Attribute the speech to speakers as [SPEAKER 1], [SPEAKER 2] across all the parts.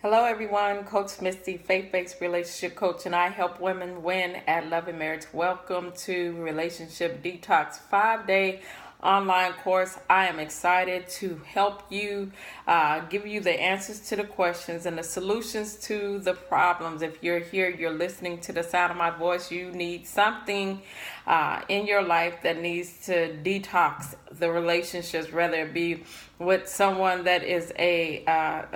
[SPEAKER 1] Hello, everyone. Coach Misty, faith-based relationship coach, and I help women win at love and marriage. Welcome to Relationship Detox 5-day online course. I am excited to help you, give you the answers to the questions and the solutions to the problems. If you're here, you're listening to the sound of my voice, you need something in your life that needs to detox the relationships, whether it be with someone that is a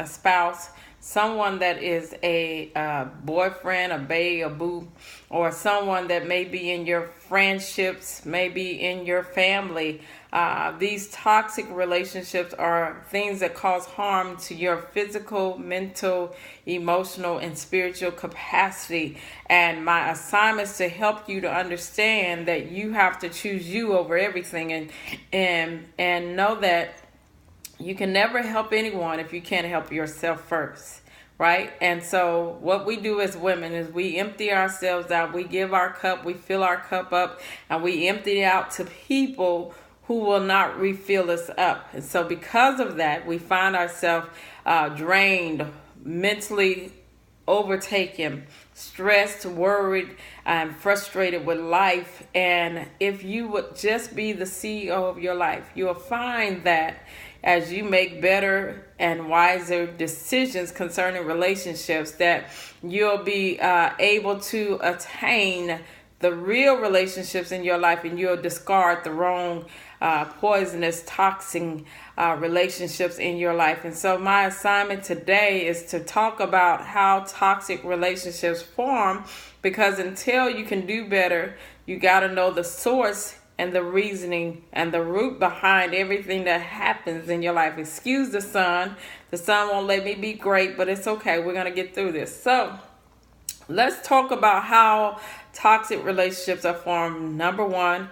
[SPEAKER 1] spouse, someone that is a boyfriend, a bae, a boo, or someone that may be in your friendships, maybe in your family. These toxic relationships are things that cause harm to your physical, mental, emotional, and spiritual capacity. And my assignment is to help you to understand that you have to choose you over everything, and know that you can never help anyone if you can't help yourself first, right? And so what we do as women is we empty ourselves out. We give our cup, we fill our cup up, and we empty it out to people who will not refill us up. And so because of that, we find ourselves drained, mentally overtaken, stressed, worried, and frustrated with life. And if you would just be the CEO of your life, you'll find that as you make better and wiser decisions concerning relationships, that you'll be able to attain the real relationships in your life, and you'll discard the wrong, poisonous, toxic relationships in your life. And so my assignment today is to talk about how toxic relationships form, because until you can do better, you got to know the source and the reasoning and the root behind everything that happens in your life. Excuse the sun. The sun won't let me be great, but it's okay. We're going to get through this. So let's talk about how toxic relationships are formed. Number one,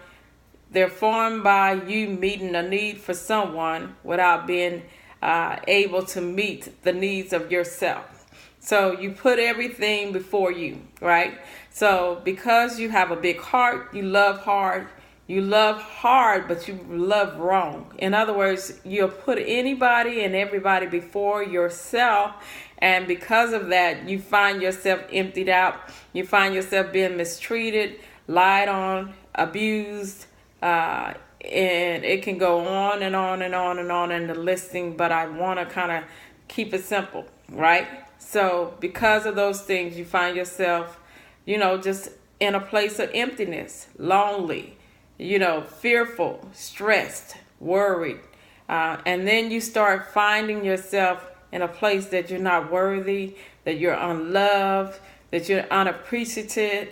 [SPEAKER 1] they're formed by you meeting a need for someone without being able to meet the needs of yourself. So you put everything before you, right? So because you have a big heart, you love hard. You love hard, but you love wrong. In other words, you'll put anybody and everybody before yourself. And because of that, you find yourself emptied out. You find yourself being mistreated, lied on, abused. And it can go on and on and on and on in the listing. But I want to kind of keep it simple, right? So because of those things, you find yourself, just in a place of emptiness, lonely, fearful, stressed, worried. And then you start finding yourself in a place that you're not worthy, that you're unloved, that you're unappreciated,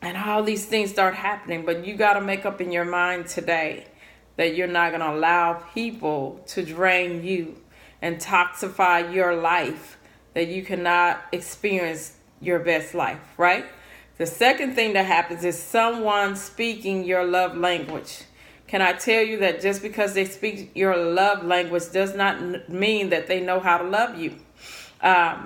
[SPEAKER 1] and all these things start happening. But you got to make up in your mind today that you're not going to allow people to drain you and toxify your life, that you cannot experience your best life, right? The second thing that happens is someone speaking your love language. Can I tell you that just because they speak your love language does not mean that they know how to love you?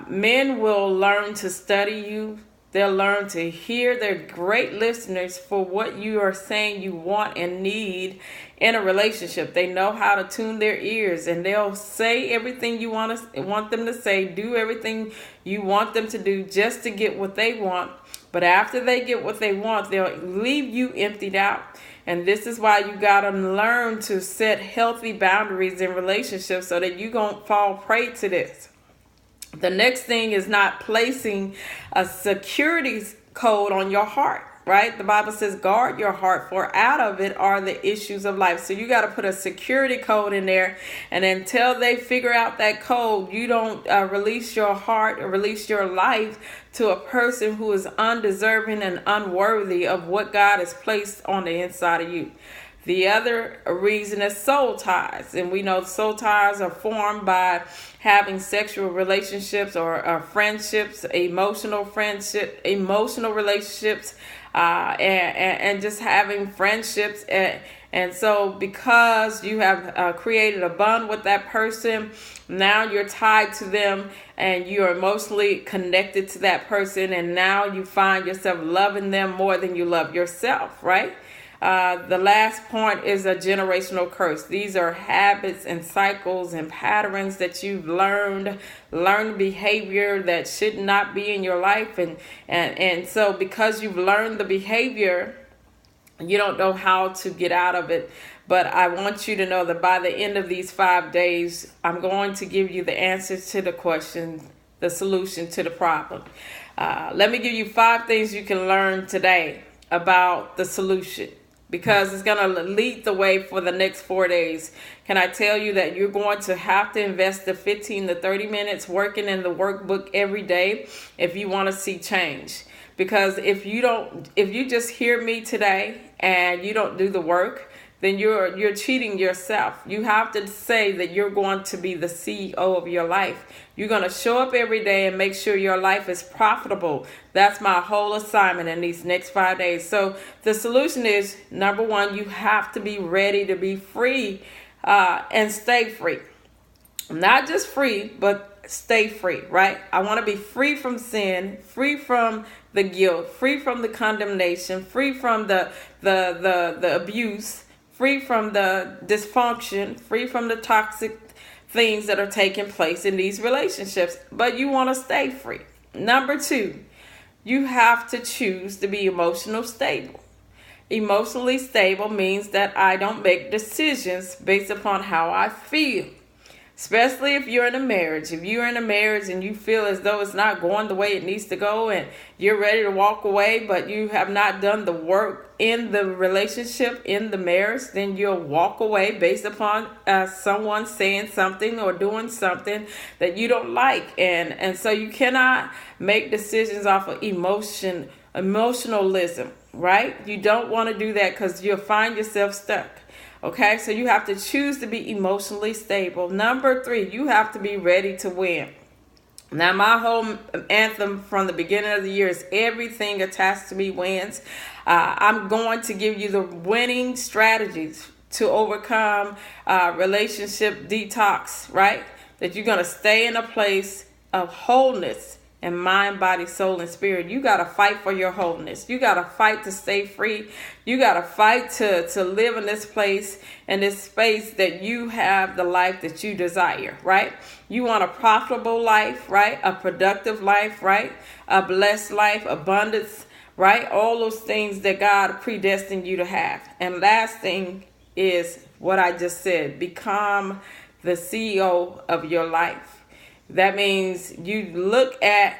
[SPEAKER 1] Men will learn to study you. They'll learn to hear. They're great listeners for what you are saying you want and need in a relationship. They know how to tune their ears, and they'll say everything you want them to say, do everything you want them to do just to get what they want. But after they get what they want, they'll leave you emptied out. And this is why you got to learn to set healthy boundaries in relationships so that you don't fall prey to this. The next thing is not placing a security code on your heart, right? The Bible says, guard your heart, for out of it are the issues of life. So you got to put a security code in there. And until they figure out that code, you don't release your heart or release your life to a person who is undeserving and unworthy of what God has placed on the inside of you. The other reason is soul ties. And we know soul ties are formed by having sexual relationships or friendships, emotional relationships, and just having friendships. And so because you have created a bond with that person, now you're tied to them and you're emotionally connected to that person. And now you find yourself loving them more than you love yourself, right? The last point is a generational curse. These are habits and cycles and patterns that you've learned behavior that should not be in your life. And so because you've learned the behavior, you don't know how to get out of it. But I want you to know that by the end of these 5 days, I'm going to give you the answers to the question, the solution to the problem. Let me give you 5 things you can learn today about the solution, because it's going to lead the way for the next 4 days. Can I tell you that you're going to have to invest the 15 to 30 minutes working in the workbook every day if you want to see change? Because if you just hear me today and you don't do the work, then you're cheating yourself. You have to say that you're going to be the CEO of your life. You're going to show up every day and make sure your life is profitable. That's my whole assignment in these next 5 days. So the solution is, number one, you have to be ready to be free and stay free. Not just free, but stay free, right? I want to be free from sin, free from the guilt, free from the condemnation, free from the abuse, free from the dysfunction, free from the toxic things that are taking place in these relationships. But you want to stay free. Number 2, you have to choose to be emotionally stable. Emotionally stable means that I don't make decisions based upon how I feel. Especially if you're in a marriage. If you're in a marriage and you feel as though it's not going the way it needs to go and you're ready to walk away, but you have not done the work in the relationship, in the marriage, then you'll walk away based upon someone saying something or doing something that you don't like. And so you cannot make decisions off of emotionalism, right? You don't want to do that because you'll find yourself stuck. Okay, so you have to choose to be emotionally stable. Number 3, you have to be ready to win. Now, my whole anthem from the beginning of the year is everything attached to me wins. I'm going to give you the winning strategies to overcome relationship detox, right? That you're going to stay in a place of wholeness and mind, body, soul, and spirit. You got to fight for your wholeness. You got to fight to stay free. You got to fight to live in this place, in this space that you have the life that you desire, right? You want a profitable life, right? A productive life, right? A blessed life, abundance, right? All those things that God predestined you to have. And last thing is what I just said, become the CEO of your life. That means you look at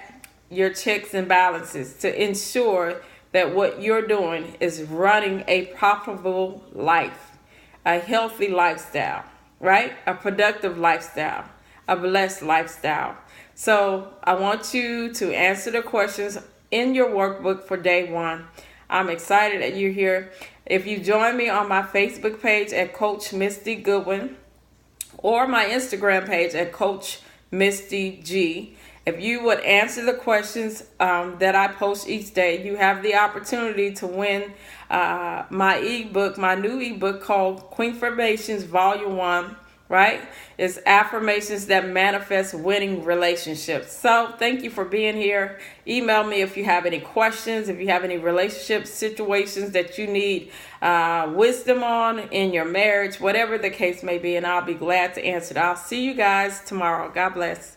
[SPEAKER 1] your checks and balances to ensure that what you're doing is running a profitable life, a healthy lifestyle, right? A productive lifestyle, a blessed lifestyle. So I want you to answer the questions in your workbook for day 1. I'm excited that you're here. If you join me on my Facebook page at Coach Misty Goodwin or my Instagram page at Coach Misty G. If you would answer the questions that I post each day, you have the opportunity to win my ebook, my new ebook called Queenformations Volume 1, right? It's affirmations that manifest winning relationships. So thank you for being here. Email me if you have any questions, if you have any relationship situations that you need wisdom on in your marriage, whatever the case may be, and I'll be glad to answer it. I'll see you guys tomorrow. God bless.